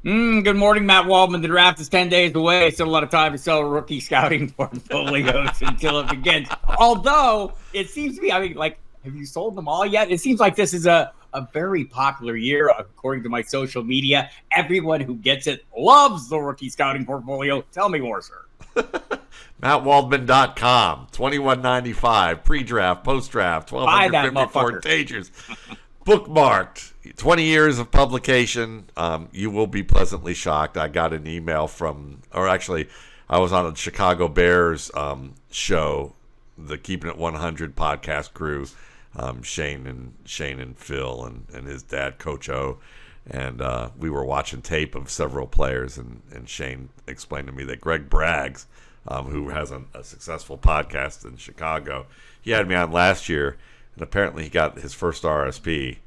Good morning, Matt Waldman. The draft is 10 days away. Still a lot of time to sell rookie scouting portfolios until it begins. Although, it seems to be, have you sold them all yet? It seems like this is a very popular year, according to my social media. Everyone who gets it loves the rookie scouting portfolio. Tell me more, sir. MattWaldman.com, $21.95, pre-draft, post-draft, 1,254 pages. Bookmarked, 20 years of publication. You will be pleasantly shocked. I got an email I was on a Chicago Bears show, the Keeping It 100 podcast crew, Shane and Phil and his dad, Coach O. And we were watching tape of several players, and Shane explained to me that Greg Braggs, who has a successful podcast in Chicago, he had me on last year. And apparently he got his first RSP,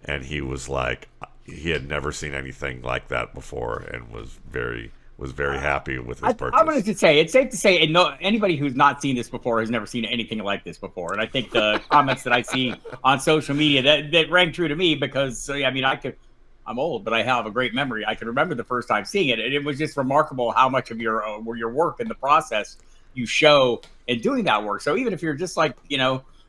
and he was like, he had never seen anything like that before, and was very happy with his purchase. I'm going to say, it's safe to say, anybody who's not seen this before has never seen anything like this before. And I think the comments that I see on social media that rang true to me, because I'm old, but I have a great memory. I can remember the first time seeing it, and it was just remarkable how much of your work in the process you show in doing that work. So even if you're just like,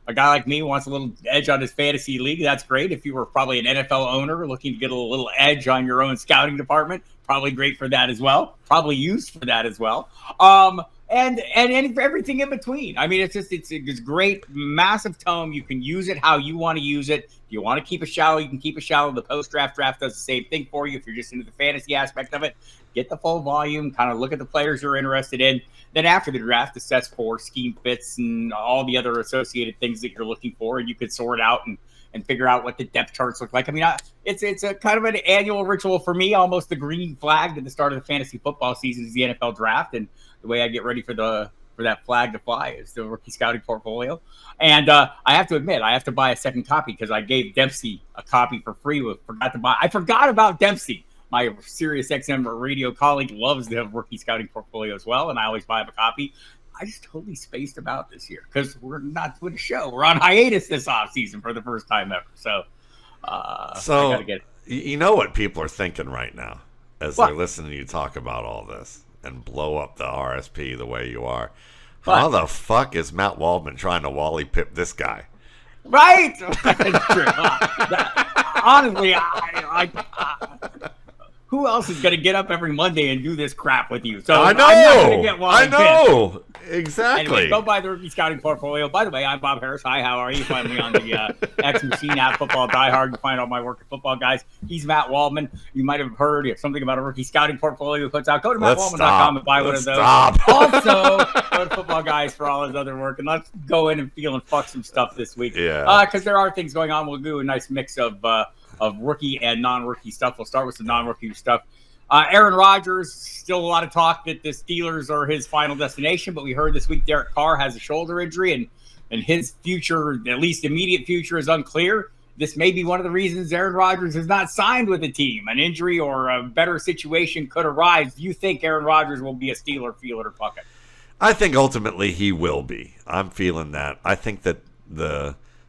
a guy like me wants a little edge on his fantasy league, that's great. If you were probably an NFL owner looking to get a little edge on your own scouting department, probably great for that as well. Probably used for that as well. And everything in between. I mean, it's great, massive tome. You can use it how you want to use it. If you want to keep it shallow, you can keep it shallow. The post-draft draft does the same thing for you. If you're just into the fantasy aspect of it, get the full volume, kind of look at the players you're interested in. Then after the draft, assess for scheme fits and all the other associated things that you're looking for, and you could sort out and figure out what the depth charts look like. I mean, it's a kind of an annual ritual for me, almost the green flag at the start of the fantasy football season is the NFL draft, and the way I get ready for that flag to fly is the rookie scouting portfolio. And I have to admit, I have to buy a second copy because I gave Dempsey a copy for free. I forgot about Dempsey. My Sirius XM radio colleague loves the rookie scouting portfolio as well, and I always buy him a copy. I just totally spaced about this year because we're not doing a show. We're on hiatus this offseason for the first time ever. So I gotta get it. You know what people are thinking right now as they're listening to you talk about all this and blow up the RSP the way you are. How the fuck is Matt Waldman trying to Wally Pip this guy? Right? That's true. Honestly, who else is going to get up every Monday and do this crap with you? So I know. I'm not going to get Wally Pip. Exactly. Anyway, go buy the rookie scouting portfolio. By the way, I'm Bob Harris. Hi, how are you? Find me on the X Machine app, Football Diehard. You find all my work at Football Guys. He's Matt Waldman. You might have heard something about a rookie scouting portfolio he puts out. Go to mattwaldman.com and buy one of those. Also, go to Football Guys for all his other work. And let's go in and feel and fuck some stuff this week. Yeah. Because there are things going on. We'll do a nice mix of rookie and non-rookie stuff. We'll start with some non-rookie stuff. Aaron Rodgers, still a lot of talk that the Steelers are his final destination, but we heard this week Derek Carr has a shoulder injury, and his future, at least immediate future, is unclear. This may be one of the reasons Aaron Rodgers is not signed with the team. An injury or a better situation could arise. Do you think Aaron Rodgers will be a Steeler, feel it, or fuck it? I think ultimately he will be. I'm feeling that. I think that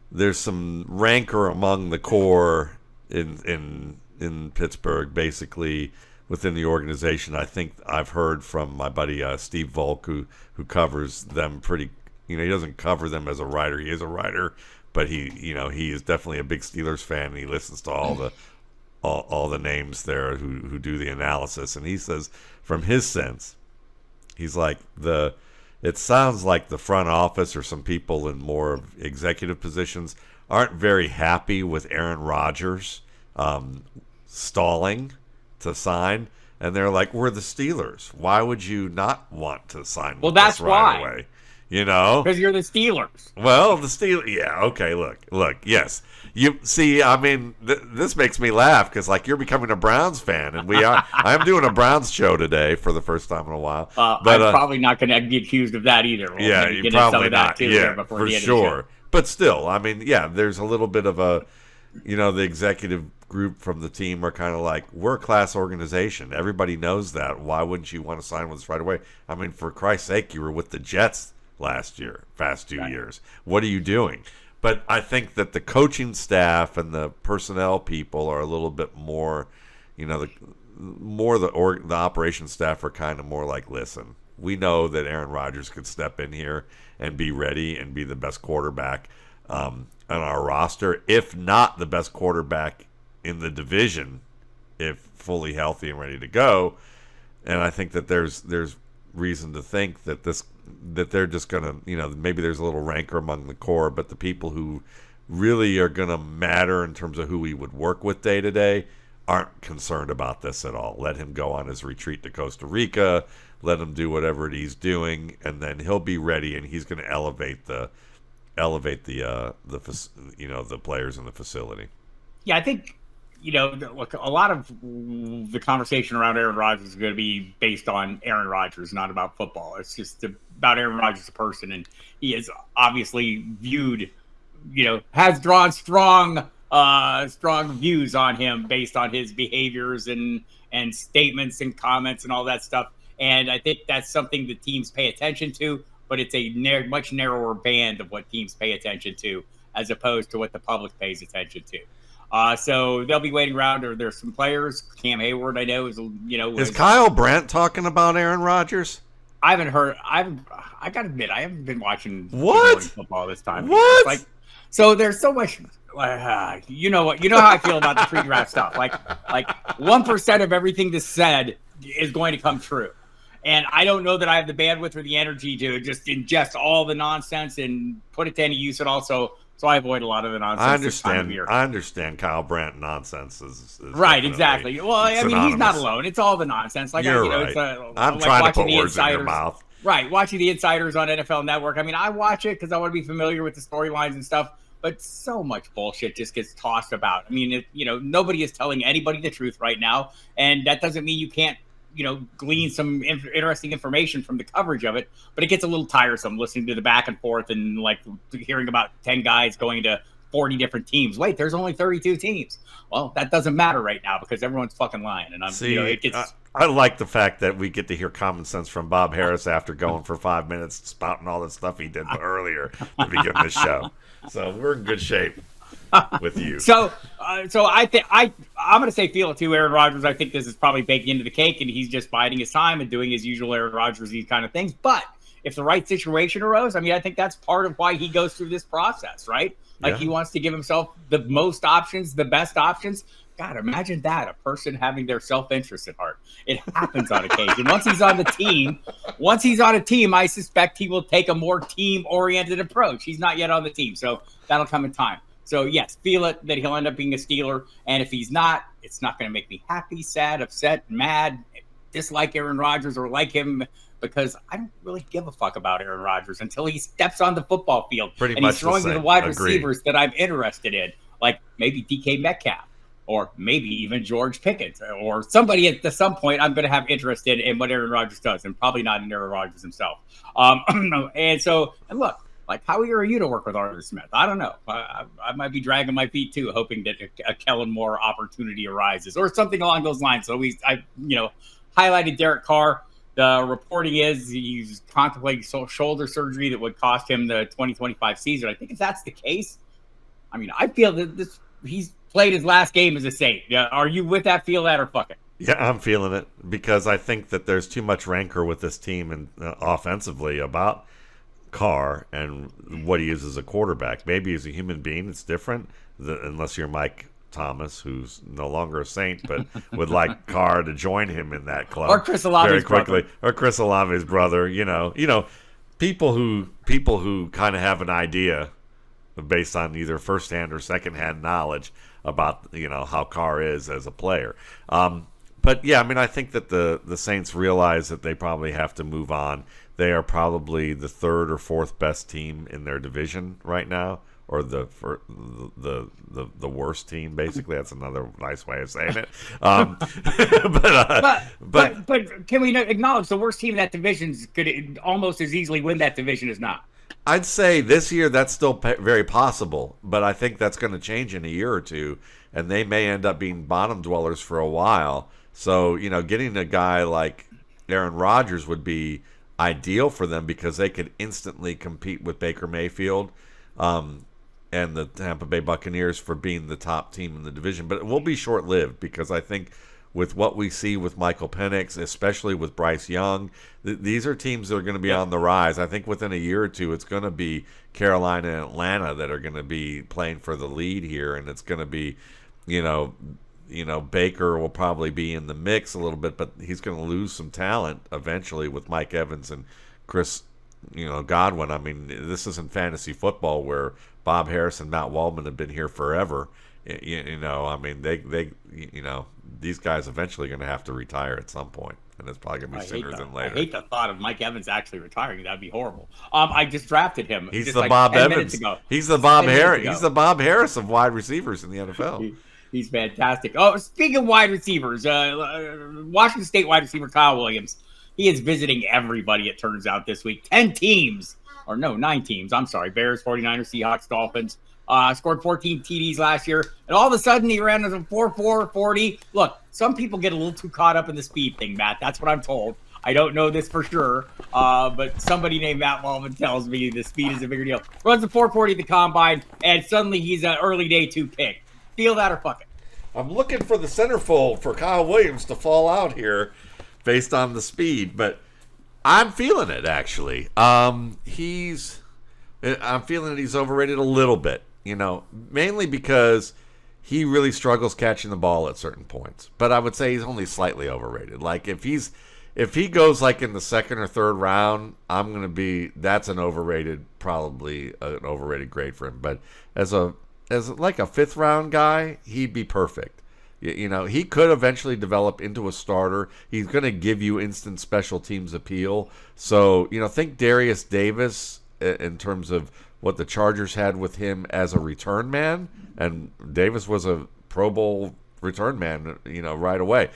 there's some rancor among the core in Pittsburgh, basically within the organization. I think I've heard from my buddy Steve Volk, who covers them pretty. He doesn't cover them as a writer. He is a writer, but he is definitely a big Steelers fan. And he listens to all the names there who do the analysis, and he says from his sense, he's like it sounds like the front office or some people in more executive positions aren't very happy with Aaron Rodgers stalling to sign, and they're like, we're the Steelers. Why would you not want to sign with us right away? Because you're the Steelers. Well, the Steelers. Yeah, okay, look, yes. You see, I mean, this makes me laugh because, you're becoming a Browns fan, and I am doing a Browns show today for the first time in a while. But I'm probably not going to be accused of that either. Yeah, you probably not. Yeah, for sure. But still, I mean, yeah, there's a little bit of the executive group from the team are kind of like, we're a class organization. Everybody knows that. Why wouldn't you want to sign with us right away? I mean, for Christ's sake, you were with the Jets last year, past 2 years. What are you doing? But I think that the coaching staff and the personnel people are a little bit more, the operations staff are kind of more like, listen, we know that Aaron Rodgers could step in here and be ready and be the best quarterback on our roster, if not the best quarterback in the division, if fully healthy and ready to go. And I think that there's reason to think that they're just gonna, maybe there's a little rancor among the core, but the people who really are gonna matter in terms of who we would work with day to day aren't concerned about this at all. Let him go on his retreat to Costa Rica. Let him do whatever he's doing, and then he'll be ready, and he's going to elevate the players in the facility. Yeah, I think look, a lot of the conversation around Aaron Rodgers is going to be based on Aaron Rodgers, not about football. It's just about Aaron Rodgers as a person, and he is obviously viewed, has drawn strong views on him based on his behaviors and statements and comments and all that stuff. And I think that's something that teams pay attention to, but it's a much narrower band of what teams pay attention to as opposed to what the public pays attention to. So they'll be waiting around. Or there's some players. Cam Hayward, I know, is Kyle Brandt talking about Aaron Rodgers? I haven't heard. I got to admit, I haven't been watching football this time. What? So there's so much. You know how I feel about the pre-draft stuff. Like 1% of everything that's said is going to come true. And I don't know that I have the bandwidth or the energy to just ingest all the nonsense and put it to any use at all. So I avoid a lot of the nonsense. I understand Kyle Brandt nonsense is right, exactly. Well, I mean, he's not alone. It's all the nonsense. Like, You're right. I'm trying to put words in your mouth. Right, watching the insiders on NFL Network. I mean, I watch it because I want to be familiar with the storylines and stuff. But so much bullshit just gets tossed about. I mean, nobody is telling anybody the truth right now, and that doesn't mean you can't, glean some interesting information from the coverage of it. But it gets a little tiresome listening to the back and forth and like hearing about 10 guys going to 40 different teams. Wait, there's only 32 teams. Well, that doesn't matter right now because everyone's fucking lying. And I like the fact that we get to hear common sense from Bob Harris after going for 5 minutes spouting all the stuff he did earlier to begin this show. So we're in good shape with you. So I think I'm going to say feel it too, Aaron Rodgers. I think this is probably baked into the cake, and he's just biding his time and doing his usual Aaron Rodgers, these kind of things. But if the right situation arose, I mean, I think that's part of why he goes through this process, right? Like he wants to give himself the most options, the best options. God, imagine that, a person having their self-interest at heart. It happens on occasion. Once he's on a team, I suspect he will take a more team-oriented approach. He's not yet on the team, so that'll come in time. So, yes, feel it that he'll end up being a Steeler. And if he's not, it's not going to make me happy, sad, upset, mad, dislike Aaron Rodgers or like him, because I don't really give a fuck about Aaron Rodgers until he steps on the football field and he's throwing to the wide receivers that I'm interested in, like maybe DK Metcalf. Or maybe even George Pickett or somebody at some point I'm going to have interest in what Aaron Rodgers does, and probably not in Aaron Rodgers himself. And look, like, how eager are you to work with Arthur Smith? I don't know. I might be dragging my feet too, hoping that a Kellen Moore opportunity arises or something along those lines. So I highlighted Derek Carr. The reporting is he's contemplating shoulder surgery that would cost him the 2025 season. I think if that's the case, I mean, I feel that he's played his last game as a Saint. Yeah, are you with that? Feel that or fuck it? Yeah, I'm feeling it because I think that there's too much rancor with this team and offensively about Carr and what he is as a quarterback. Maybe as a human being, it's different, unless you're Mike Thomas, who's no longer a Saint, but would like Carr to join him in that club or Chris Olave's very quickly, brother. Or Chris Olave's brother. People who kind of have an idea based on either first-hand or second-hand knowledge about how Carr is as a player. But yeah, I mean, I think that the Saints realize that they probably have to move on. They are probably the third or fourth best team in their division right now, or the worst team. Basically, that's another nice way of saying it. But can we acknowledge the worst team in that division could almost as easily win that division as not? I'd say this year that's still very possible, but I think that's going to change in a year or two, and they may end up being bottom dwellers for a while. So, getting a guy like Aaron Rodgers would be ideal for them because they could instantly compete with Baker Mayfield and the Tampa Bay Buccaneers for being the top team in the division. But it will be short-lived because I think with what we see with Michael Penix, especially with Bryce Young. These are teams that are going to be on the rise. I think within a year or two, it's going to be Carolina and Atlanta that are going to be playing for the lead here, and it's going to be, Baker will probably be in the mix a little bit, but he's going to lose some talent eventually with Mike Evans and Chris, Godwin. I mean, this isn't fantasy football where Bob Harris and Matt Waldman have been here forever. I mean, these guys eventually going to have to retire at some point, and it's probably going to be sooner than later. I hate the thought of Mike Evans actually retiring. That'd be horrible. I just drafted him. He's the Bob Evans. He's the Bob Harris. He's the Bob Harris of wide receivers in the NFL. He's fantastic. Oh, speaking of wide receivers, Washington State wide receiver Kyle Williams. He is visiting everybody, it turns out, this week. 9 teams. I'm sorry. Bears, 49ers, Seahawks, Dolphins. Scored 14 TDs last year. And all of a sudden, he ran as a 4.4 40. Look, some people get a little too caught up in the speed thing, Matt. That's what I'm told. I don't know this for sure. But somebody named Matt Waldman tells me the speed is a bigger deal. Runs a 4.40 at the combine, and suddenly he's an early day 2 pick. Feel that or fuck it. I'm looking for the centerfold for Kyle Williams to fall out here based on the speed, but I'm feeling it, actually. I'm feeling that he's overrated a little bit, mainly because he really struggles catching the ball at certain points. But I would say he's only slightly overrated. Like, if he goes like in the second or third round, that's probably an overrated grade for him. But as like a 5th round guy, he'd be perfect. He could eventually develop into a starter. He's going to give you instant special teams appeal. So, think Darius Davis in terms of what the Chargers had with him as a return man. And Davis was a Pro Bowl return man, right away.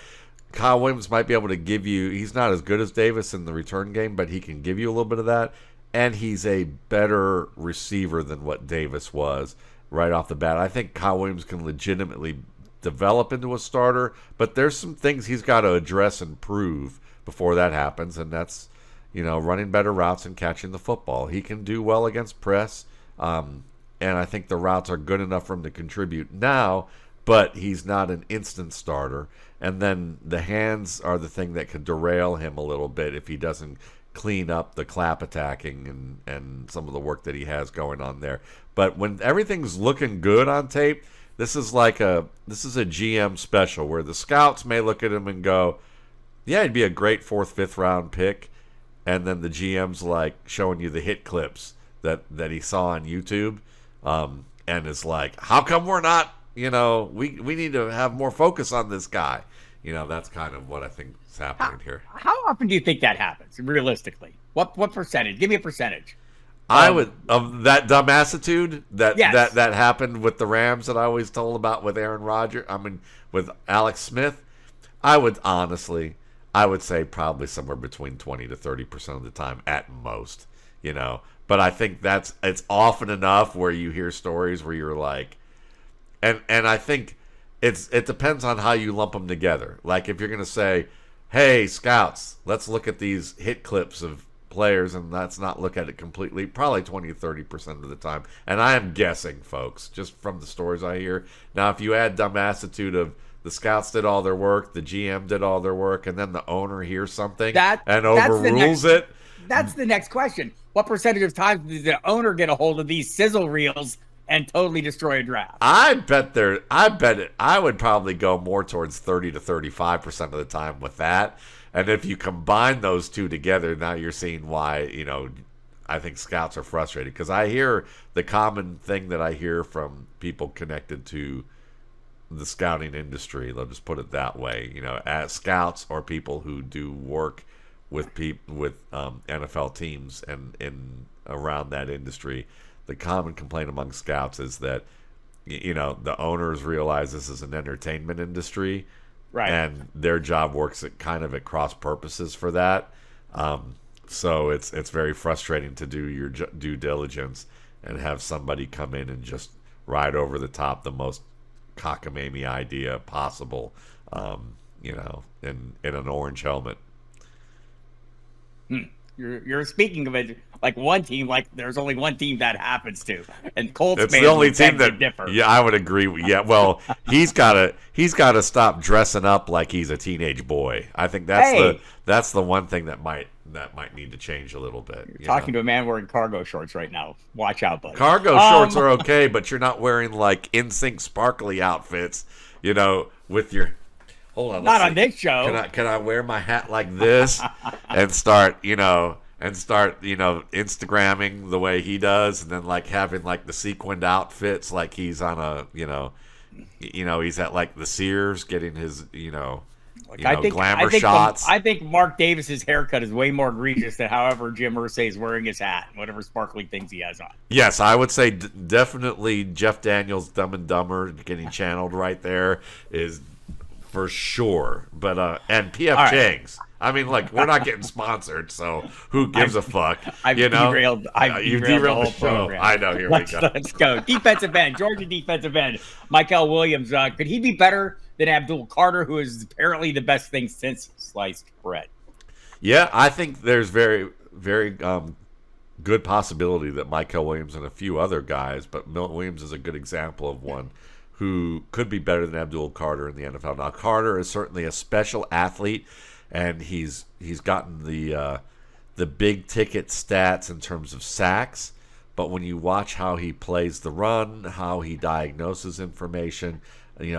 Kyle Williams might be able to give you, he's not as good as Davis in the return game, but he can give you a little bit of that. And he's a better receiver than what Davis was right off the bat. I think Kyle Williams can legitimately develop into a starter, but there's some things he's got to address and prove before that happens, and that's, running better routes and catching the football. He can do well against press, and I think the routes are good enough for him to contribute now, but he's not an instant starter. And then the hands are the thing that could derail him a little bit if he doesn't clean up the clap attacking and some of the work that he has going on there. But when everything's looking good on tape, this is a GM special where the scouts may look at him and go, yeah, he'd be a great 4th, 5th round pick. And then the GM's like showing you the hit clips that he saw on YouTube, and is like, how come we're not, we need to have more focus on this guy. That's kind of what I think is happening here. How often do you think that happens, realistically? What percentage? Give me a percentage. I would, of that dumbassitude that happened with the Rams that I always told about with Aaron Rodgers, with Alex Smith. I would say probably somewhere between 20 to 30% of the time at most, But I think it's often enough where you hear stories where you're like, and I think it depends on how you lump them together. Like, if you're going to say, hey, scouts, let's look at these hit clips of players, and let's not look at it completely, probably 20 to 30% of the time. And I am guessing, folks, just from the stories I hear. Now, if you add dumbassitude of the scouts did all their work, the GM did all their work, and then the owner hears something and overrules it. That's the next question. What percentage of times does the owner get a hold of these sizzle reels and totally destroy a draft? I would probably go more towards 30 to 35% of the time with that. And if you combine those two together, now you're seeing why, I think scouts are frustrated. Because I hear the common thing that I hear from people connected to the scouting industry, let's just put it that way, as scouts or people who do work with NFL teams and in around that industry, the common complaint among scouts is that, the owners realize this is an entertainment industry. Right. And their job works at cross purposes for that. So it's very frustrating to do your due diligence and have somebody come in and just ride over the top the most cockamamie idea possible, in an orange helmet. You're speaking of it like one team, like there's only one team that happens to, and Colts It's fans the only would team beg to that differ. Yeah, I would agree. Yeah, well, he's gotta stop dressing up like he's a teenage boy. I think that's the one thing that might need to change a little bit. You're talking to a man wearing cargo shorts right now. Watch out, buddy. Cargo shorts are okay, but you're not wearing like NSYNC sparkly outfits, with your. Hold on. Not on this show. Can I wear my hat like this and start Instagramming the way he does, and then like having like the sequined outfits, like he's on a he's at like the Sears getting his glamour shots. I think Mark Davis's haircut is way more egregious than however Jim Irsay is wearing his hat, whatever sparkly things he has on. Yes, I would say definitely Jeff Daniels' Dumb and Dumber getting channeled right there is for sure. But and PF Chang's. I mean, like, we're not getting sponsored, so who gives a fuck? I've derailed the whole program. I know. Here we go. Let's go. Defensive end, Georgia defensive end, Mykel Williams. Could he be better than Abdul Carter, who is apparently the best thing since sliced bread? Yeah, I think there's very, very good possibility that Mykel Williams and a few other guys, but Williams is a good example of one who could be better than Abdul Carter in the NFL. Now, Carter is certainly a special athlete, and he's gotten the big ticket stats in terms of sacks. But when you watch how he plays the run, how he diagnoses information,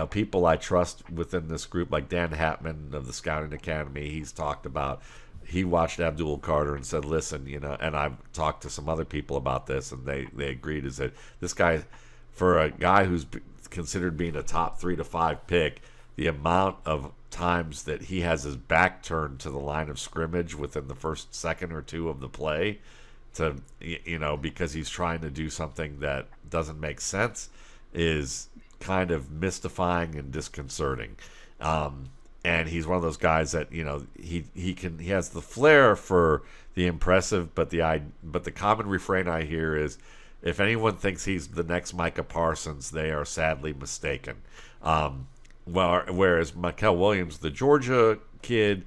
people I trust within this group, like Dan Hatman of the Scouting Academy, he's talked about. He watched Abdul Carter and said, "Listen, and I've talked to some other people about this, and they agreed is that this guy, for a guy who's considered being a top 3 to 5 pick, the amount of times that he has his back turned to the line of scrimmage within the first second or two of the play to because he's trying to do something that doesn't make sense is kind of mystifying and disconcerting. And he's one of those guys that he has the flair for the impressive, but the common refrain I hear is, if anyone thinks he's the next Micah Parsons, they are sadly mistaken. Whereas Mykel Williams, the Georgia kid,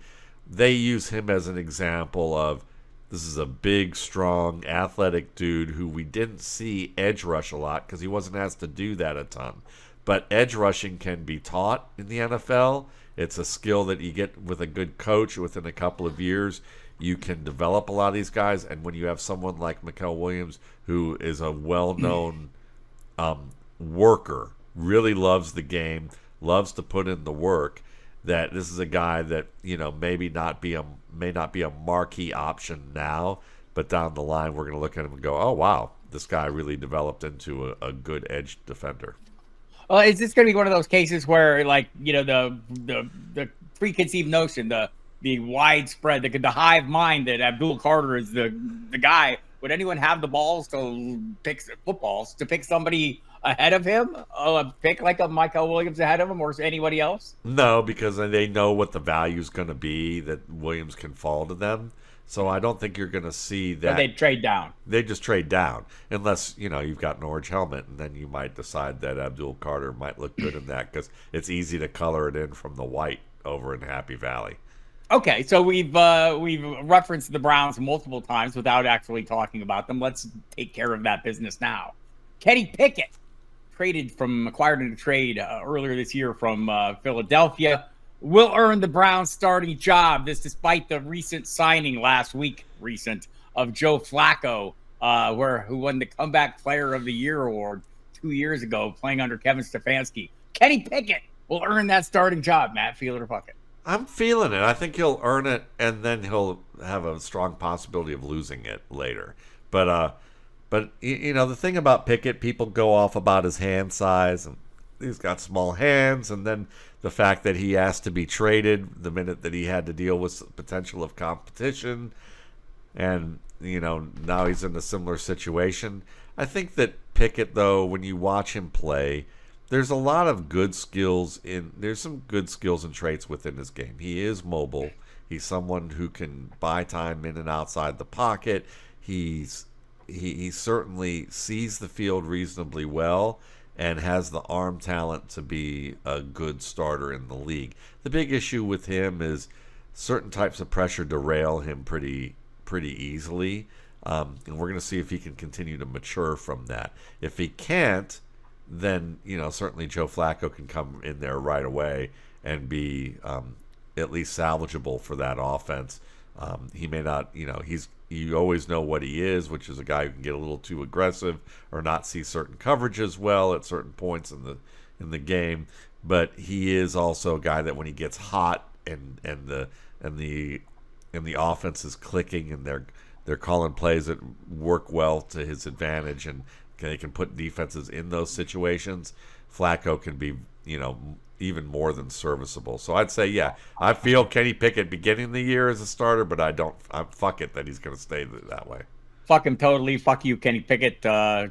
they use him as an example of, this is a big, strong, athletic dude who we didn't see edge rush a lot because he wasn't asked to do that a ton. But edge rushing can be taught in the NFL. It's a skill that you get with a good coach. Within a couple of years, you can develop a lot of these guys. And when you have someone like Mykel Williams, who is a well-known worker, really loves the game, loves to put in the work, that this is a guy that may not be a marquee option now, but down the line we're going to look at him and go, oh wow, this guy really developed into a good edge defender. Well, is this going to be one of those cases where, like, the preconceived notion, the widespread, the hive mind that Abdul Carter is the guy? Would anyone have the balls to pick somebody ahead of him? Pick like a Mykel Williams ahead of him, or anybody else? No, because they know what the value is going to be that Williams can fall to them. So I don't think you're going to see that. So they trade down. They just trade down, unless you've got an orange helmet, and then you might decide that Abdul Carter might look good in that because it's easy to color it in from the white over in Happy Valley. Okay, so we've referenced the Browns multiple times without actually talking about them. Let's take care of that business now. Kenny Pickett, acquired in a trade earlier this year from Philadelphia, will earn the Browns starting job. This despite the recent signing last week, of Joe Flacco, who won the Comeback Player of the Year award 2 years ago, playing under Kevin Stefanski. Kenny Pickett will earn that starting job. Matt, feel it or fuck it? I'm feeling it. I think he'll earn it, and then he'll have a strong possibility of losing it later. But the thing about Pickett, people go off about his hand size, and he's got small hands, and then the fact that he asked to be traded the minute that he had to deal with the potential of competition, and now he's in a similar situation. I think that Pickett, though, when you watch him play, there's a lot of good skills there's some good skills and traits within his game. He is mobile. He's someone who can buy time in and outside the pocket. He certainly sees the field reasonably well and has the arm talent to be a good starter in the league. The big issue with him is certain types of pressure derail him pretty pretty easily. And we're going to see if he can continue to mature from that. If he can't, then, certainly Joe Flacco can come in there right away and be at least salvageable for that offense. He may not, you always know what he is, which is a guy who can get a little too aggressive or not see certain coverages well at certain points in the game. But he is also a guy that when he gets hot and the offense is clicking and they're calling plays that work well to his advantage, and they can put defenses in those situations, Flacco can be, even more than serviceable. So I'd say, yeah, I feel Kenny Pickett beginning the year as a starter, but I'm fuck it that he's going to stay that way. Fuck him totally. Fuck you, Kenny Pickett.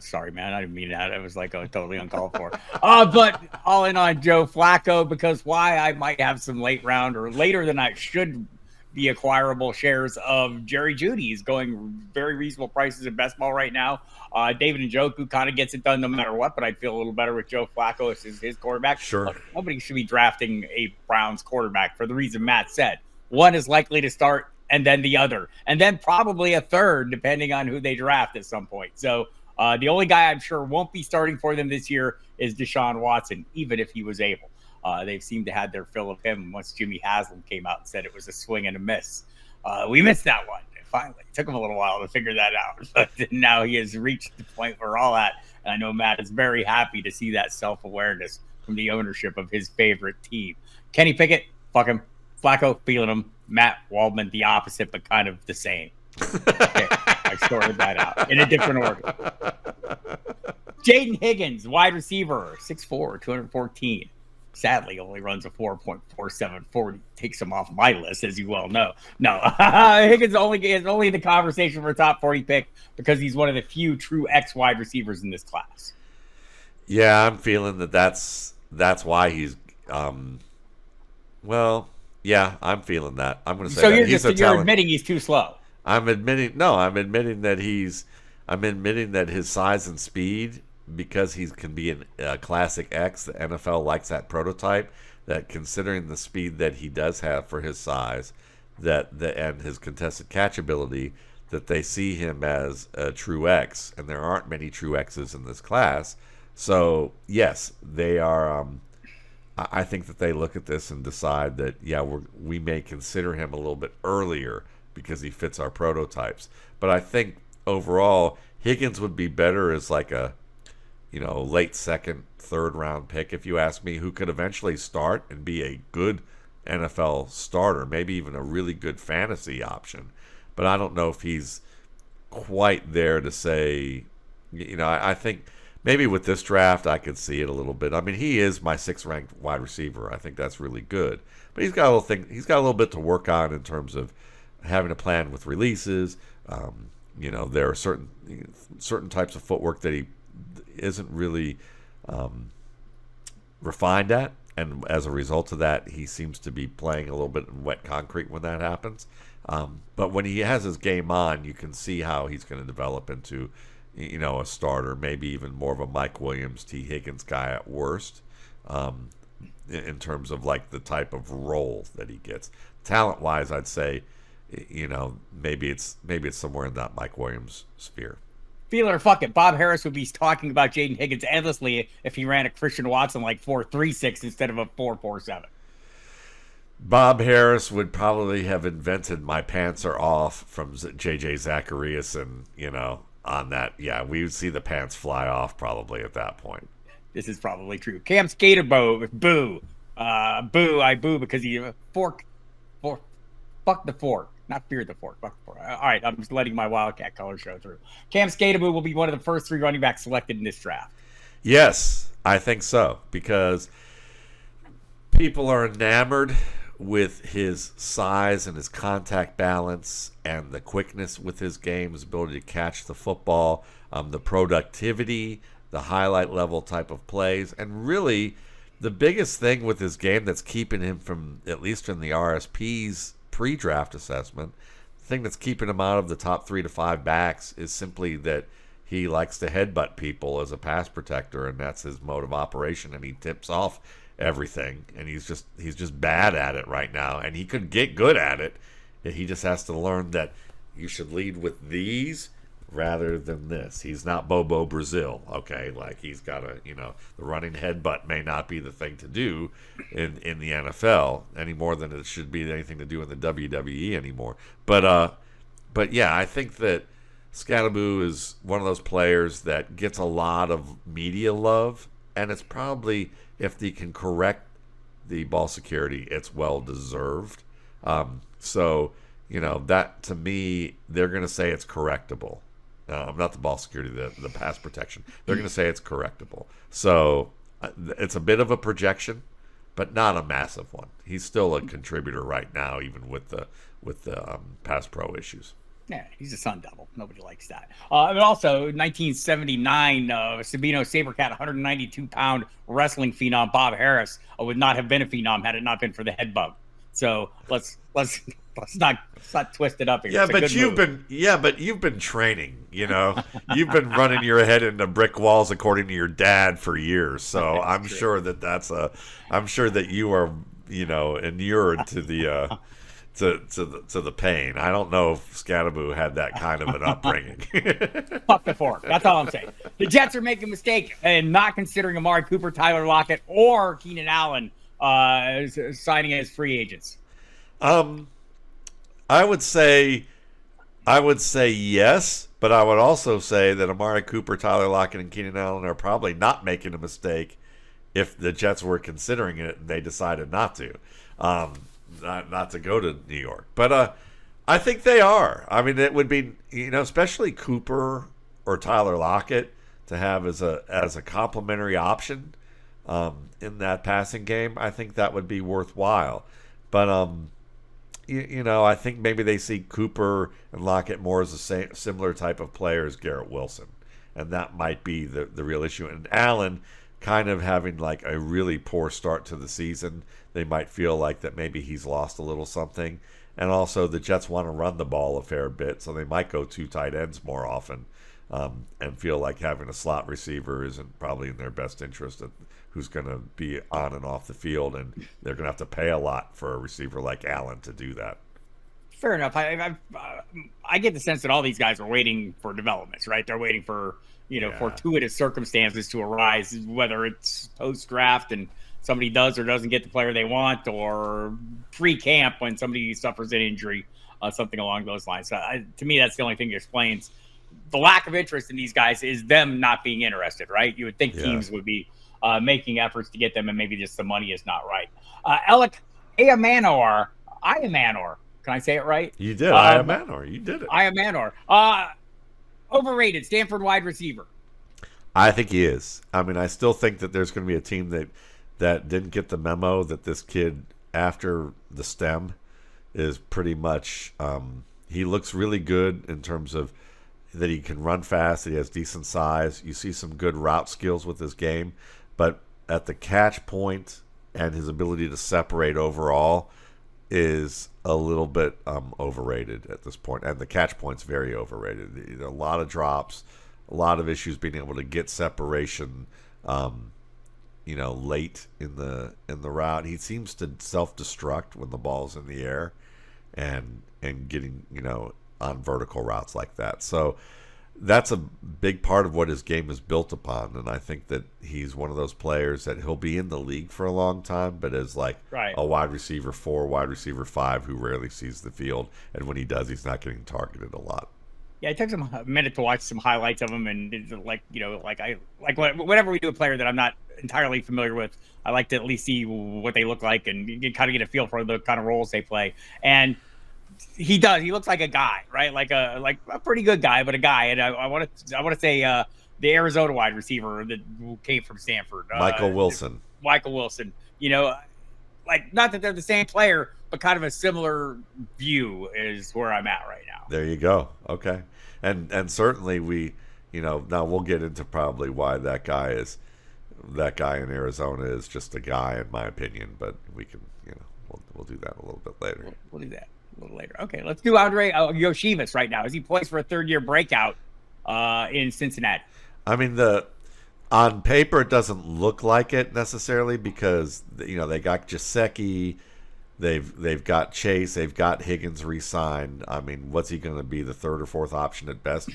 Sorry, man. I didn't mean that. It was like totally uncalled for. But all in on Joe Flacco, because why I might have some late round or later than I should be acquirable shares of Jerry Jeudy. He's going very reasonable prices in best ball right now. David Njoku kind of gets it done no matter what, but I'd feel a little better with Joe Flacco as his quarterback. Sure. Look, nobody should be drafting a Browns quarterback for the reason Matt said. One is likely to start, and then the other, and then probably a third, depending on who they draft at some point. So the only guy I'm sure won't be starting for them this year is Deshaun Watson, even if he was able. They've seemed to have their fill of him once Jimmy Haslam came out and said it was a swing and a miss. We missed that one. Finally, it took him a little while to figure that out, but now he has reached the point where we're all at. And I know Matt is very happy to see that self-awareness from the ownership of his favorite team. Kenny Pickett, fuck him. Flacco, feeling him. Matt Waldman, the opposite, but kind of the same. Okay, I sorted that out in a different order. Jayden Higgins, wide receiver, 6'4", 214. Sadly, only runs a 4.4740. Takes him off my list, as you well know. No, Higgins is only the conversation for a top 40 pick because he's one of the few true X wide receivers in this class. Yeah, I'm feeling that's why he's. Well, yeah, I'm feeling that. I'm going to say so that you're admitting he's too slow. I'm admitting that his size and speed, because he can be a classic X, the NFL likes that prototype, that considering the speed that he does have for his size, and his contested catch ability, that they see him as a true X, and there aren't many true X's in this class. So yes, they are. I think that they look at this and decide that we may consider him a little bit earlier because he fits our prototypes. But I think overall Higgins would be better as like a late second, third round pick, if you ask me, who could eventually start and be a good NFL starter, maybe even a really good fantasy option. But I don't know if he's quite there to say, I think maybe with this draft I could see it a little bit. I mean, he is my 6th ranked wide receiver. I think that's really good. But he's got a little bit to work on in terms of having a plan with releases. There are certain types of footwork that he isn't really refined at, and as a result of that, he seems to be playing a little bit in wet concrete when that happens. But when he has his game on, you can see how he's going to develop into, a starter, maybe even more of a Mykel Williams, T. Higgins guy at worst, in terms of like the type of role that he gets. Talent-wise, I'd say, maybe it's somewhere in that Mykel Williams sphere. Feel it or fuck it. Bob Harris would be talking about Jayden Higgins endlessly if he ran a Christian Watson like 4.36 instead of a 4.47. Bob Harris would probably have invented "My Pants Are Off" from J.J. Zacharias, and on that, we would see the pants fly off probably at that point. This is probably true. Cam Skattebo, boo, I boo because he fuck the fork. Not fear the fork. Fuck the fork. All right, I'm just letting my Wildcat color show through. Cam Skattebo will be one of the first 3 running backs selected in this draft. Yes, I think so, because people are enamored with his size and his contact balance and the quickness with his game, his ability to catch the football, the productivity, the highlight level type of plays, and really the biggest thing with his game that's keeping him from, at least from the RSPs pre-draft assessment, the thing that's keeping him out of the top 3 to 5 backs is simply that he likes to headbutt people as a pass protector, and that's his mode of operation, and he tips off everything, and he's just bad at it right now, and he could get good at it. He just has to learn that you should lead with these rather than this. He's not Bobo Brazil, okay? Like, he's got a, the running headbutt may not be the thing to do in the NFL any more than it should be anything to do in the WWE anymore. But yeah, I think that Skattebo is one of those players that gets a lot of media love, and it's probably, if they can correct the ball security, it's well deserved. So, that to me, they're going to say it's correctable. Not the ball security, the pass protection. They're going to say it's correctable. So it's a bit of a projection, but not a massive one. He's still a contributor right now, even with the pass pro issues. Yeah, he's a Sun Devil. Nobody likes that. But also, 1979, Sabino Sabercat, 192-pound wrestling phenom Bob Harris would not have been a phenom had it not been for the head bug. So let's not twist it up here. Yeah, but you've been training. You've been running your head into brick walls according to your dad for years. So I'm sure that you are inured to the. To the pain. I don't know if Skattebo had that kind of an upbringing. Fuck the fork. That's all I'm saying. The Jets are making a mistake and not considering Amari Cooper, Tyler Lockett, or Keenan Allen signing as free agents. I would say yes, but I would also say that Amari Cooper, Tyler Lockett, and Keenan Allen are probably not making a mistake if the Jets were considering it and they decided not to. Not to go to New York. But I think they are. I mean, it would be, especially Cooper or Tyler Lockett to have as a complimentary option in that passing game. I think that would be worthwhile. But, I think maybe they see Cooper and Lockett more as a similar type of player as Garrett Wilson. And that might be the real issue. And Allen kind of having like a really poor start to the season, they might feel like that maybe he's lost a little something. And also the Jets want to run the ball a fair bit, so they might go two tight ends more often and feel like having a slot receiver isn't probably in their best interest, who's going to be on and off the field, and they're going to have to pay a lot for a receiver like Allen to do that. Fair enough. I get the sense that all these guys are waiting for developments, right? They're waiting for fortuitous circumstances to arise, whether it's post-draft and somebody does or doesn't get the player they want, or pre-camp when somebody suffers an injury, something along those lines. To me, that's the only thing that explains the lack of interest in these guys is them not being interested, right? You would think teams would be making efforts to get them, and maybe just the money is not right. Elic Ayomanor. Can I say it right? You did. Ayomanor. You did it. Ayomanor. Overrated Stanford wide receiver. I think he is. I mean, I still think that there's going to be a team that didn't get the memo that this kid, after the stem, is pretty much he looks really good in terms of that he can run fast, that he has decent size. You see some good route skills with his game, but at the catch point and his ability to separate overall is a little bit overrated at this point, and the catch point's very overrated. A lot of drops, a lot of issues being able to get separation, late in the route. He seems to self-destruct when the ball's in the air, and getting on vertical routes like that. So that's a big part of what his game is built upon, and I think that he's one of those players that he'll be in the league for a long time, but as like a wide receiver 4, wide receiver 5 who rarely sees the field, and when he does, he's not getting targeted a lot. Yeah, it took a minute to watch some highlights of him, and it's whenever we do a player that I'm not entirely familiar with, I like to at least see what they look like and kind of get a feel for the kind of roles they play. And he does. He looks like a guy, right? Like a pretty good guy, but a guy. And I want to say the Arizona wide receiver that came from Stanford, Mykel Wilson. Mykel Wilson. Not that they're the same player, but kind of a similar view is where I'm at right now. There you go. Okay, and certainly we, now we'll get into probably why that guy in Arizona is just a guy, in my opinion. But we can, we'll do that a little bit later. We'll do that a little later. Okay, let's do Andrei Iosivas right now. Is he poised for a third-year breakout in Cincinnati? I mean, on paper it doesn't look like it necessarily because they got Gesicki, They've got Chase. They've got Higgins re-signed. I mean, what's he going to be? The third or fourth option at best.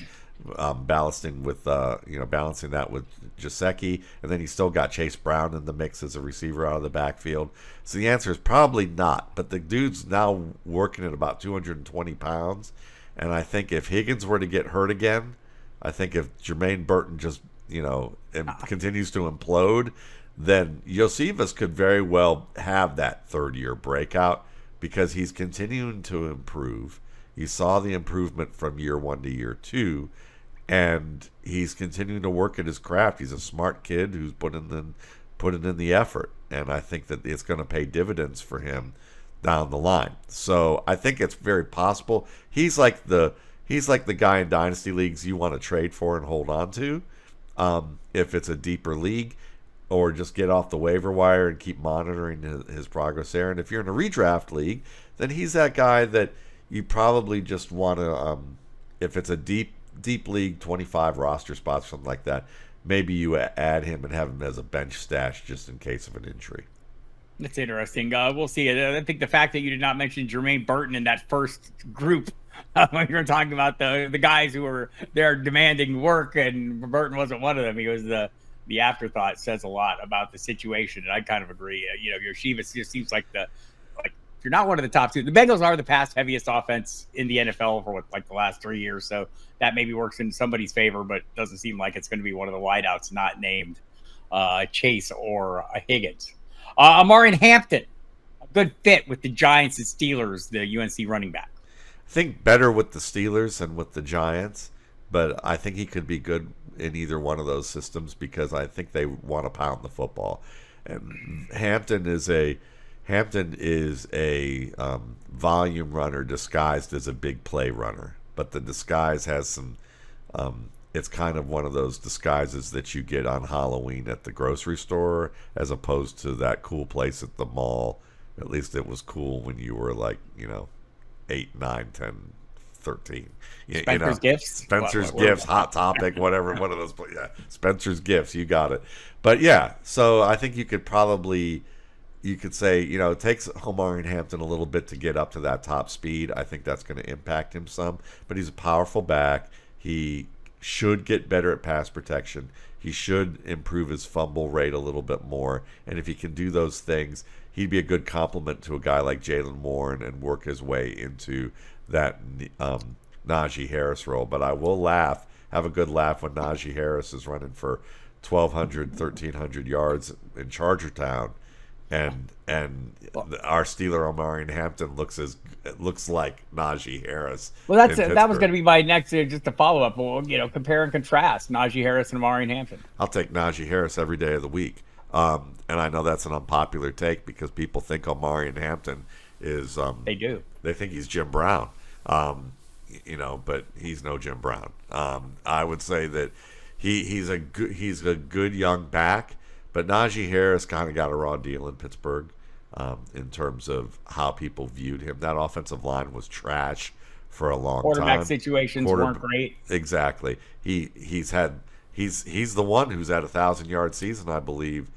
Balancing that with Gesicki, and then you still got Chase Brown in the mix as a receiver out of the backfield. So the answer is probably not. But the dude's now working at about 220 pounds, and I think if Higgins were to get hurt again, I think if Jermaine Burton just continues to implode, then Iosivas could very well have that third-year breakout because he's continuing to improve. You saw the improvement from year 1 to year 2, and he's continuing to work at his craft. He's a smart kid who's putting in the effort, and I think that it's going to pay dividends for him down the line. So I think it's very possible. He's like the guy in dynasty leagues you want to trade for and hold on to, if it's a deeper league, or just get off the waiver wire and keep monitoring his progress there. And if you're in a redraft league, then he's that guy that you probably just want to, if it's a deep league, 25 roster spots, something like that, maybe you add him and have him as a bench stash just in case of an injury. That's interesting. We'll see. I think the fact that you did not mention Jermaine Burton in that first group when you were talking about the guys who were there demanding work, and Burton wasn't one of them. He was the afterthought. Says a lot about the situation, and I kind of agree. Iosivas just seems like you're not one of the top two. The Bengals are the pass heaviest offense in the NFL for the last 3 years, so that maybe works in somebody's favor, but doesn't seem like it's going to be one of the wideouts not named Chase or Higgins. Omarion Hampton, a good fit with the Giants and Steelers, the UNC running back. I think better with the Steelers than with the Giants, but I think he could be good in either one of those systems because I think they want to pound the football. And Hampton is a volume runner disguised as a big play runner, but the disguise has some it's kind of one of those disguises that you get on Halloween at the grocery store as opposed to that cool place at the mall. At least it was cool when you were 8, 9, 10, 13. Spencer's Gifts? Spencer's Gifts, Hot Topic, whatever, one of those. Yeah, Spencer's Gifts, you got it. But yeah, so I think you could say, it takes Omarion Hampton a little bit to get up to that top speed. I think that's going to impact him some. But he's a powerful back. He should get better at pass protection. He should improve his fumble rate a little bit more. And if he can do those things, he'd be a good complement to a guy like Jaylin Noel and work his way into that Najee Harris role. But I will have a good laugh when Najee Harris is running for 1,200, 1,300 yards in Charger Town. And our Steeler Omarion Hampton looks like Najee Harris. Well, that was going to be my next just a follow up. Well, compare and contrast Najee Harris and Omarion Hampton. I'll take Najee Harris every day of the week. And I know that's an unpopular take because people think Omarion Hampton is. They do. They think he's Jim Brown. But he's no Jim Brown. I would say that he's a good young back. But Najee Harris kind of got a raw deal in Pittsburgh in terms of how people viewed him. That offensive line was trash for a long time. Quarterback situations weren't great. Exactly. He's the one who's at 1,000-yard season, I believe,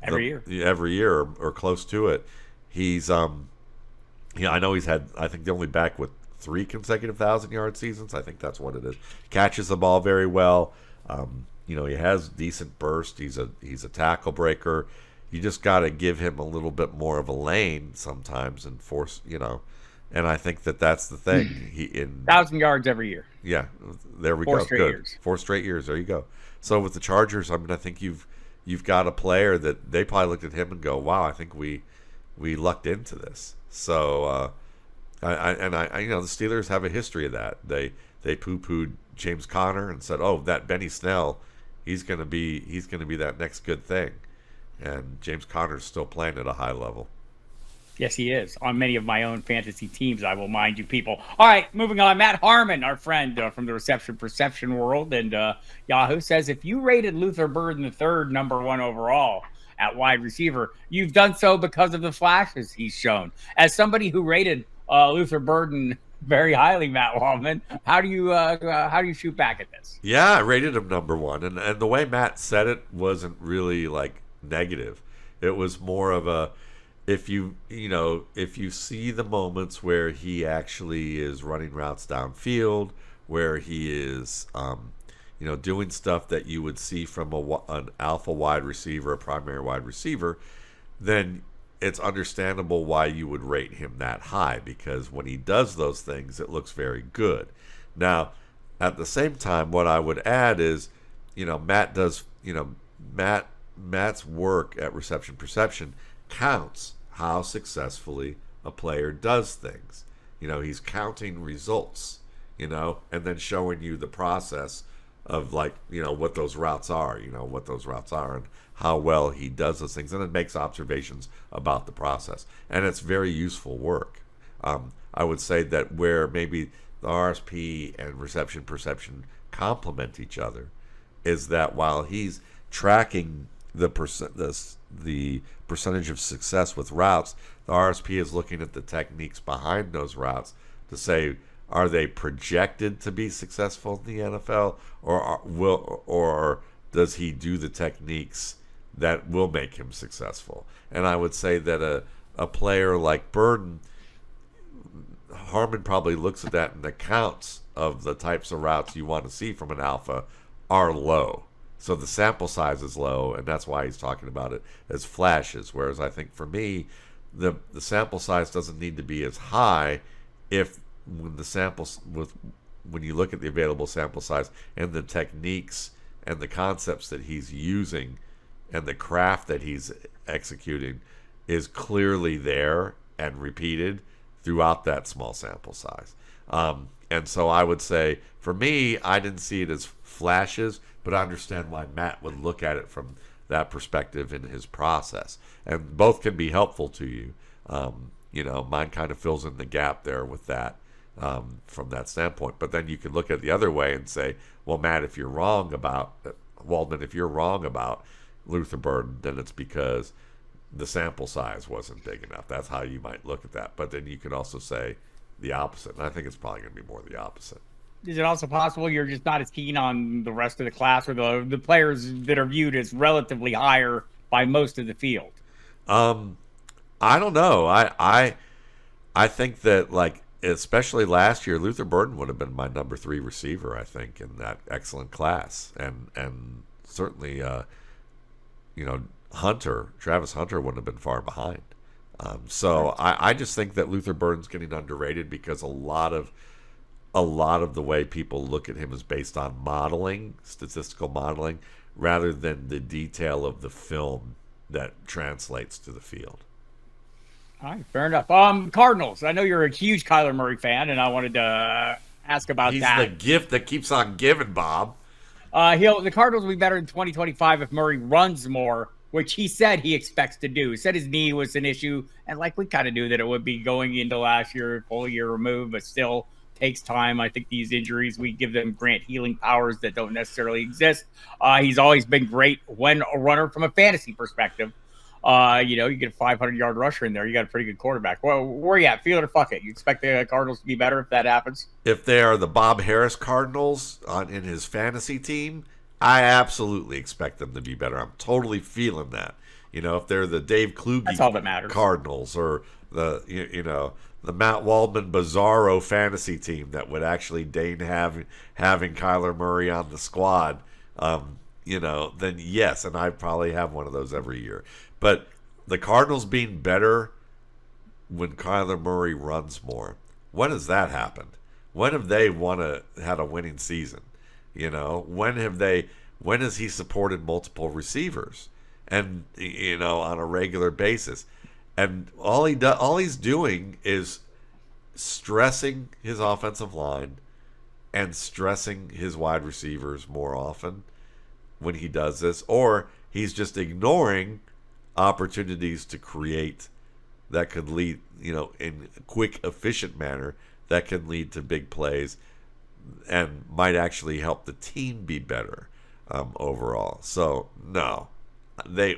every year or close to it. He's I know he's had, I think, the only back with 3 consecutive 1,000-yard seasons. I think that's what it is. Catches the ball very well. He has decent burst. He's a tackle breaker. You just got to give him a little bit more of a lane sometimes and force, And I think that's the thing. 1,000 yards every year. Yeah, there we 4 go. Straight Good. years. 4 straight years. There you go. So with the Chargers, I think you've got a player that they probably looked at him and go, "Wow, I think we lucked into this." So, the Steelers have a history of that. They poo-pooed James Conner and said, "Oh, that Benny Snell, he's gonna be that next good thing," and James Conner's still playing at a high level. Yes, he is on many of my own fantasy teams. I will mind you, people. All right, moving on. Matt Harmon, our friend from the Reception Perception world, and Yahoo says if you rated Luther Burden III number 1 overall at wide receiver, you've done so because of the flashes he's shown. As somebody who rated Luther Burden very highly, Matt Waldman, how do you shoot back at this? Yeah, I rated him number 1, and the way Matt said it wasn't really negative. It was more of if you see the moments where he actually is running routes downfield, where he is doing stuff that you would see from an alpha wide receiver, a primary wide receiver, then it's understandable why you would rate him that high, because when he does those things, it looks very good. Now, at the same time, what I would add is, Matt's work at reception perception counts how successfully a player does things. He's counting results, and then showing you the process of what those routes are, and how well he does those things, and it makes observations about the process, and it's very useful work. I would say that where maybe the RSP and reception perception complement each other is that while he's tracking the percentage of success with routes, the RSP is looking at the techniques behind those routes to say, are they projected to be successful in the NFL, or does he do the techniques that will make him successful? And I would say that a player like Burden, Harmon probably looks at that, and the counts of the types of routes you want to see from an alpha are low. So the sample size is low, and that's why he's talking about it as flashes. Whereas I think for me, the sample size doesn't need to be as high when you look at the available sample size and the techniques and the concepts that he's using and the craft that he's executing is clearly there and repeated throughout that small sample size. And so I would say, for me, I didn't see it as flashes, but I understand why Matt would look at it from that perspective in his process. And both can be helpful to you. Mine kind of fills in the gap there with that from that standpoint. But then you can look at it the other way and say, well, Matt, if you're wrong about Waldman, if you're wrong about Luther Burden, then it's because the sample size wasn't big enough. That's how you might look at that. But then you could also say the opposite. And I think it's probably going to be more the opposite. Is it also possible you're just not as keen on the rest of the class, or the players that are viewed as relatively higher by most of the field? I don't know. I think that, especially last year, Luther Burden would have been my number 3 receiver, I think, in that excellent class. And certainly, Travis Hunter wouldn't have been far behind. So I just think that Luther Burden's getting underrated because a lot of the way people look at him is based on modeling, statistical modeling, rather than the detail of the film that translates to the field. All right, fair enough. Cardinals. I know you're a huge Kyler Murray fan, and I wanted to ask about that. He's the gift that keeps on giving, Bob. The Cardinals will be better in 2025 if Murray runs more, which he said he expects to do. He said his knee was an issue, and we kind of knew that it would be going into last year, full year removed, but still takes time. I think these injuries, we give them grant healing powers that don't necessarily exist. He's always been great when a runner from a fantasy perspective. You get a 500-yard rusher in there. You got a pretty good quarterback. Well, where are you at? Feel it or fuck it? You expect the Cardinals to be better if that happens? If they are the Bob Harris Cardinals in his fantasy team, I absolutely expect them to be better. I'm totally feeling that. If they're the Dave Kluge That's all that matters. Cardinals, or the Matt Waldman Bizarro fantasy team that would actually deign having Kyler Murray on the squad, then yes, and I probably have one of those every year. But the Cardinals being better when Kyler Murray runs more, when has that happened? When have they had a winning season? When has he supported multiple receivers and on a regular basis? And all he's doing is stressing his offensive line and stressing his wide receivers more often when he does this, or he's just ignoring opportunities to create that could lead, in a quick, efficient manner that can lead to big plays and might actually help the team be better overall. So no, they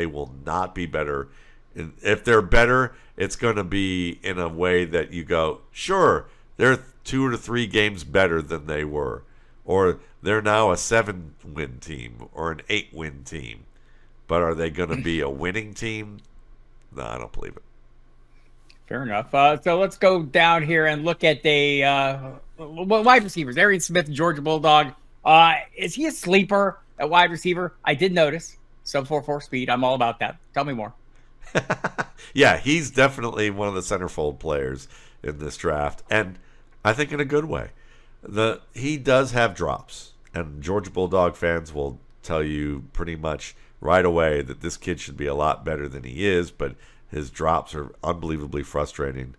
will not be better. If they're better, it's going to be in a way that you go, sure, they're 2 or 3 games better than they were, or they're now a 7-win team or an 8-win team. But are they going to be a winning team? No, I don't believe it. Fair enough. So let's go down here and look at the wide receivers. Arian Smith, Georgia Bulldog. Is he a sleeper at wide receiver? I did notice sub 4.4 speed. I'm all about that. Tell me more. Yeah, he's definitely one of the centerfold players in this draft, and I think in a good way. He does have drops, and Georgia Bulldog fans will tell you pretty much right away that this kid should be a lot better than he is, but his drops are unbelievably frustrating.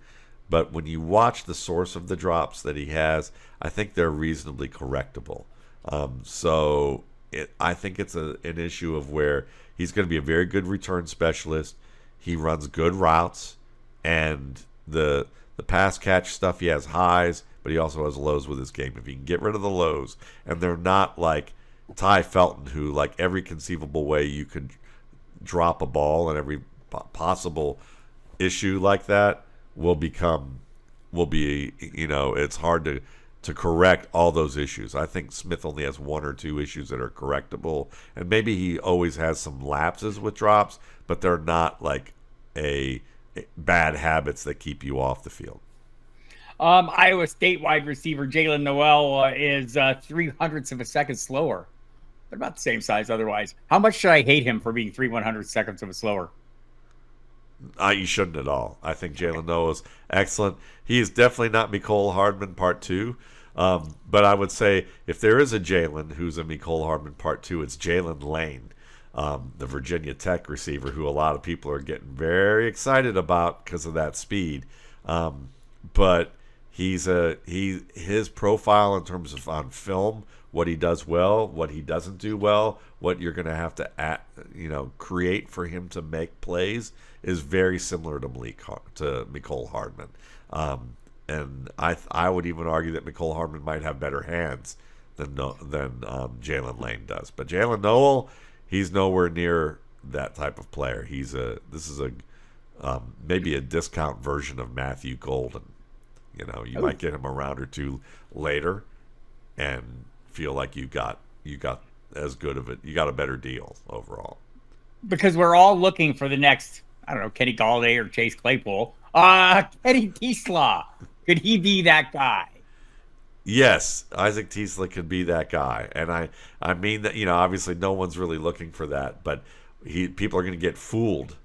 But when you watch the source of the drops that he has, I think they're reasonably correctable. I think it's an issue of where he's going to be a very good return specialist. He runs good routes, and the pass catch stuff, he has highs, but he also has lows with his game. If he can get rid of the lows, and they're not like Ty Felton, who like every conceivable way you could drop a ball and every possible issue like that will be, it's hard to correct all those issues. I think Smith only has one or two issues that are correctable, and maybe he always has some lapses with drops, but they're not like a bad habits that keep you off the field. Iowa State wide receiver Jaylin Noel is 0.03 of a second slower, but about the same size otherwise. How much should I hate him for being 0.03 of a slower? You shouldn't at all. I think Jaylin Noel is excellent. He is definitely not Mykel Hardman Part 2. But I would say if there is a Jaylin who's a Mykel Hardman Part 2, it's Jaylin Lane, the Virginia Tech receiver who a lot of people are getting very excited about because of that speed. But his profile in terms of on film, what he does well, what he doesn't do well, what you're going to have to create for him to make plays is very similar to Mykel Hardman. And I would even argue that Mykel Hardman might have better hands than Jaylin Lane does. But Jaylin Noel, he's nowhere near that type of player. This is maybe a discount version of Matthew Golden. You might get him a round or two later and feel like you got as good of it. You got a better deal overall. Because we're all looking for the next, I don't know, Kenny Galladay or Chase Claypool. Kenny TeSlaa. Could he be that guy? Yes, Isaac TeSlaa could be that guy. And I mean that, obviously no one's really looking for that, but people are going to get fooled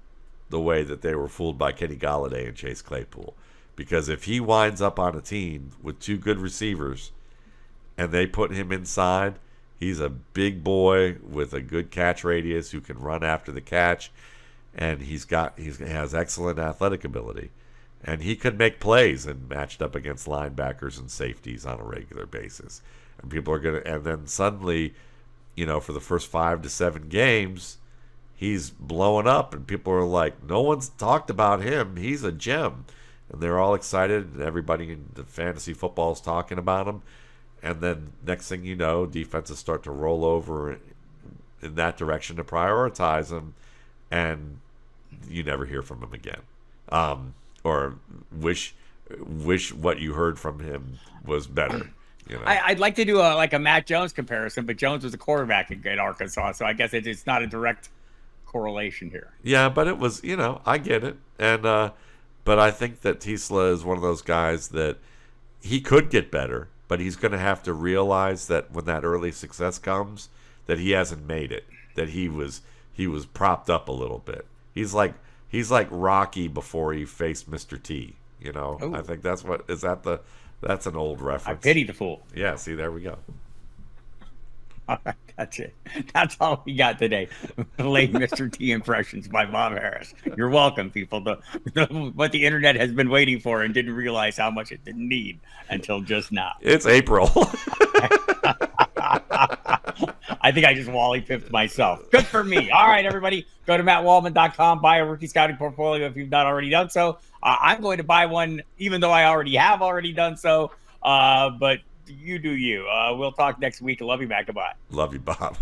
the way that they were fooled by Kenny Galladay and Chase Claypool. Because if he winds up on a team with two good receivers and they put him inside, he's a big boy with a good catch radius who can run after the catch, and he has excellent athletic ability. And he could make plays and matched up against linebackers and safeties on a regular basis. And people are going to, and then suddenly, for the first 5 to 7 games, he's blowing up and people are like, no one's talked about him. He's a gem. And they're all excited, and everybody in the fantasy football is talking about him. And then next thing you know, defenses start to roll over in that direction to prioritize him, and you never hear from him again. Or wish what you heard from him was better. I'd like to do a Matt Jones comparison, but Jones was a quarterback in Arkansas, so I guess it's not a direct correlation here. Yeah, but it was, I get it. And but I think that TeSlaa is one of those guys that he could get better, but he's going to have to realize that when that early success comes, that he hasn't made it, that he was propped up a little bit. He's like Rocky before he faced Mr. T. Ooh. I think that's an old reference. I pity the fool. Yeah, see, there we go. All right, that's it. That's all we got today. Late Mr. T impressions by Bob Harris. You're welcome, people. What the internet has been waiting for and didn't realize how much it didn't need until just now. It's April. I think I just Wally pipped myself. Good for me. All right, everybody. Go to mattwaldman.com. Buy a rookie scouting portfolio if you've not already done so. I'm going to buy one, even though I have already done so. But you do you. We'll talk next week. Love you back. Goodbye. Love you, Bob.